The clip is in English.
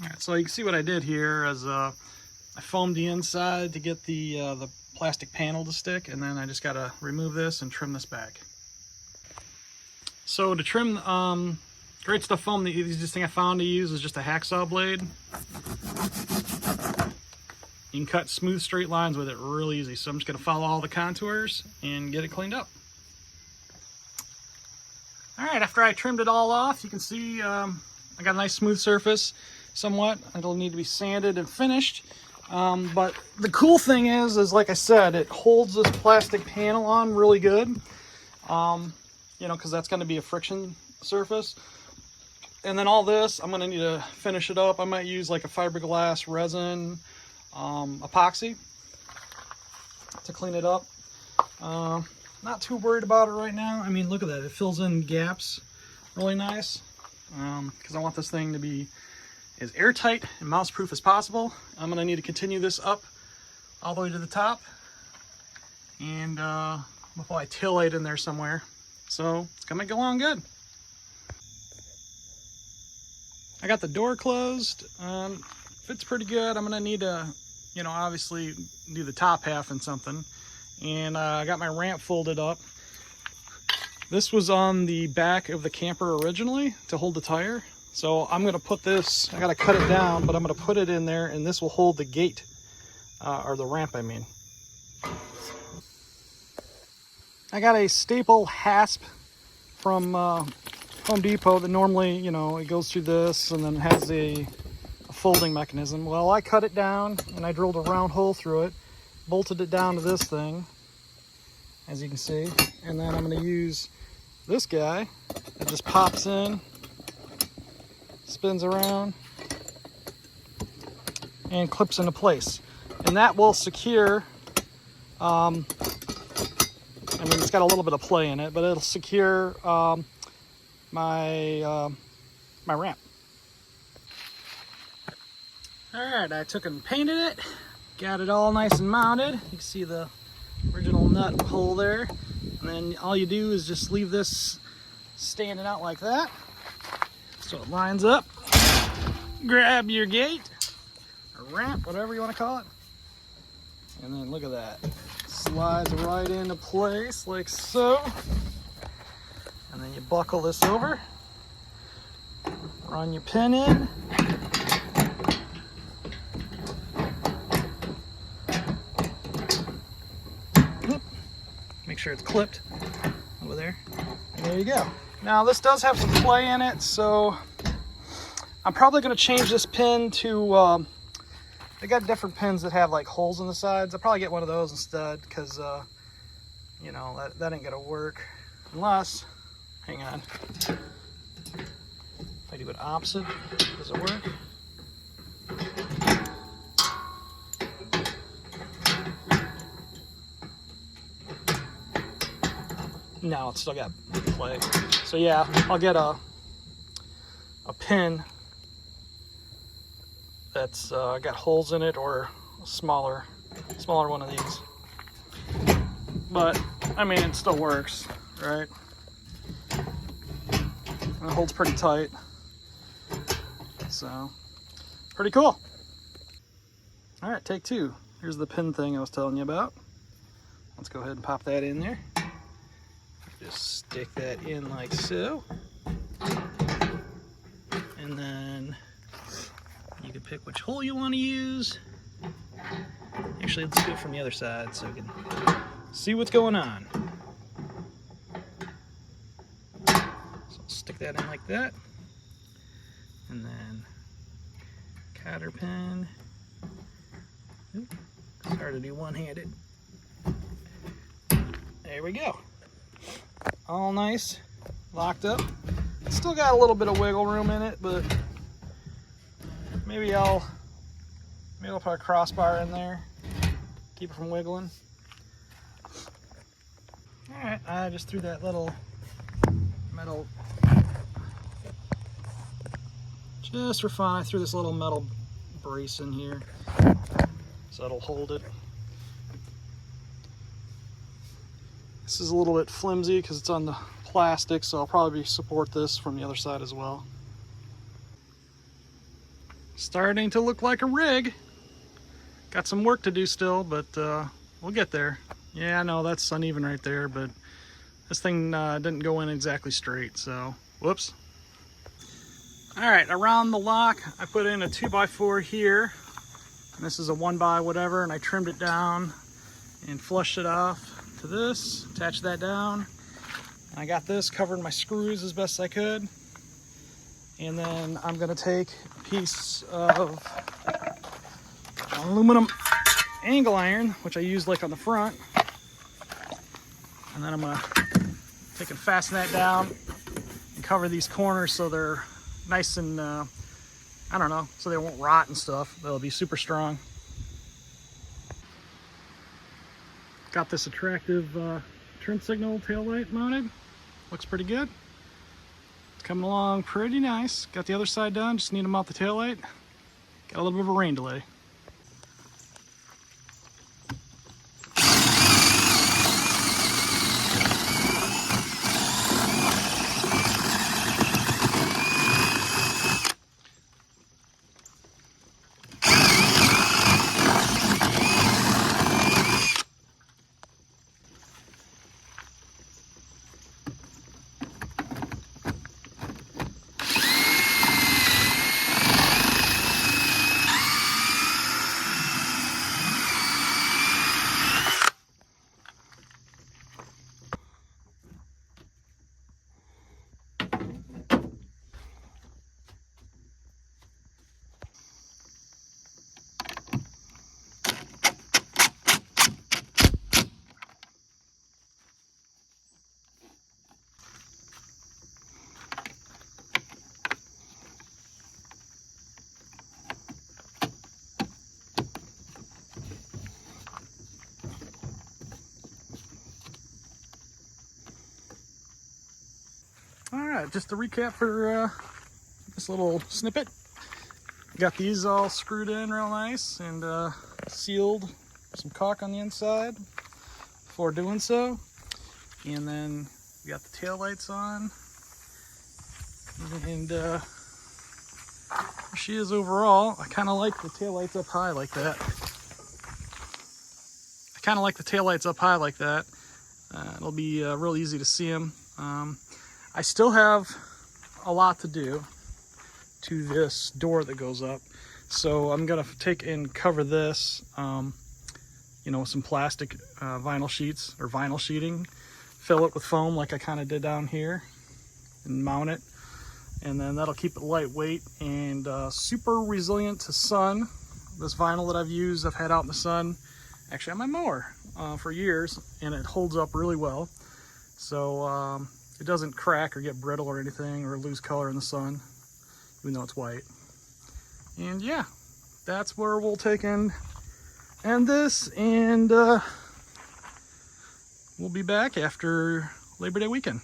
Alright, so you can see what I did here is I foamed the inside to get the plastic panel to stick, and then I just got to remove this and trim this back. So to trim Great Stuff Foam, the easiest thing I found to use is just a hacksaw blade. You can cut smooth straight lines with it real easy. So I'm just going to follow all the contours and get it cleaned up. Alright, after I trimmed it all off, you can see I got a nice smooth surface somewhat. It'll need to be sanded and finished. But the cool thing is like I said, it holds this plastic panel on really good. You know, because that's going to be a friction surface. And then all this, I'm going to need to finish it up. I might use like a fiberglass resin epoxy to clean it up. Not too worried about it right now. I mean, look at that. It fills in gaps really nice because I want this thing to be as airtight and mouse proof as possible. I'm going to need to continue this up all the way to the top, and before I tail it in there somewhere. So it's going to go along good. I got the door closed. Fits pretty good. I'm going to need to, you know, obviously do the top half and something. And I got my ramp folded up. This was on the back of the camper originally to hold the tire. So I'm going to put this, I got to cut it down, but I'm going to put it in there, and this will hold the gate, or the ramp, I mean. I got a staple hasp from Home Depot that normally, you know, it goes through this and then has a folding mechanism. Well, I cut it down and I drilled a round hole through it, bolted it down to this thing, as you can see, and then I'm going to use this guy that just pops in, spins around, and clips into place. And that will secure, I mean, it's got a little bit of play in it, but it'll secure my ramp. Alright, I took and painted it, got it all nice and mounted. You can see the original nut hole there. And then all you do is just leave this standing out like that, so it lines up. Grab your gate, or ramp, whatever you want to call it. And then look at that. Slides right into place like so. And then you buckle this over, run your pin in. Make sure it's clipped over there. And there you go. Now this does have some play in it, so I'm probably going to change this pin to, they got different pins that have like holes in the sides. I'll probably get one of those instead, because, you know, that ain't going to work. Unless, hang on, if I do it opposite, does it work? No, it's still got play. So yeah, I'll get a pin that's got holes in it, or a smaller one of these. But I mean, it still works, right? And it holds pretty tight. So pretty cool. All right, take two. Here's the pin thing I was telling you about. Let's go ahead and pop that in there. Just stick that in like so. And then you can pick which hole you want to use. Actually, let's do it from the other side so we can see what's going on. So I'll stick that in like that. And then cotter pin. Oop, it's hard to do one-handed. There we go. All nice, locked up. It's still got a little bit of wiggle room in it, but maybe I'll put a crossbar in there, keep it from wiggling. All right, I just threw that little metal, just for fun, I threw this little metal brace in here, so it'll hold it. This is a little bit flimsy because it's on the plastic, so I'll probably support this from the other side as well. Starting to look like a rig. Got some work to do still, but we'll get there. Yeah, I know that's uneven right there, but this thing didn't go in exactly straight, so whoops. All right, around the lock, I put in a 2x4 here. And this is a 1x whatever, and I trimmed it down and flushed it off to this, attached that down. I got this, covered my screws as best I could. And then I'm gonna take a piece of aluminum angle iron, which I used like on the front. And then I'm gonna take and fasten that down and cover these corners so they're nice and, I don't know, so they won't rot and stuff. They'll be super strong. Got this attractive turn signal taillight mounted. Looks pretty good. It's coming along pretty nice. Got the other side done, just need to mount the taillight. Got a little bit of a rain delay. All right, just to recap for this little snippet. Got these all screwed in real nice and sealed, some caulk on the inside before doing so. And then we got the tail lights on. And there she is overall. I kind of like the tail lights up high like that. It'll be real easy to see them. I still have a lot to do to this door that goes up, so I'm gonna take and cover this, you know, with some plastic vinyl sheets or vinyl sheeting, fill it with foam like I kind of did down here, and mount it, and then that'll keep it lightweight and super resilient to sun. This vinyl that I've had out in the sun, actually on my mower for years, and it holds up really well. So it doesn't crack or get brittle or anything or lose color in the sun, even though it's white. And yeah, that's where we'll take and end this, and we'll be back after Labor Day weekend.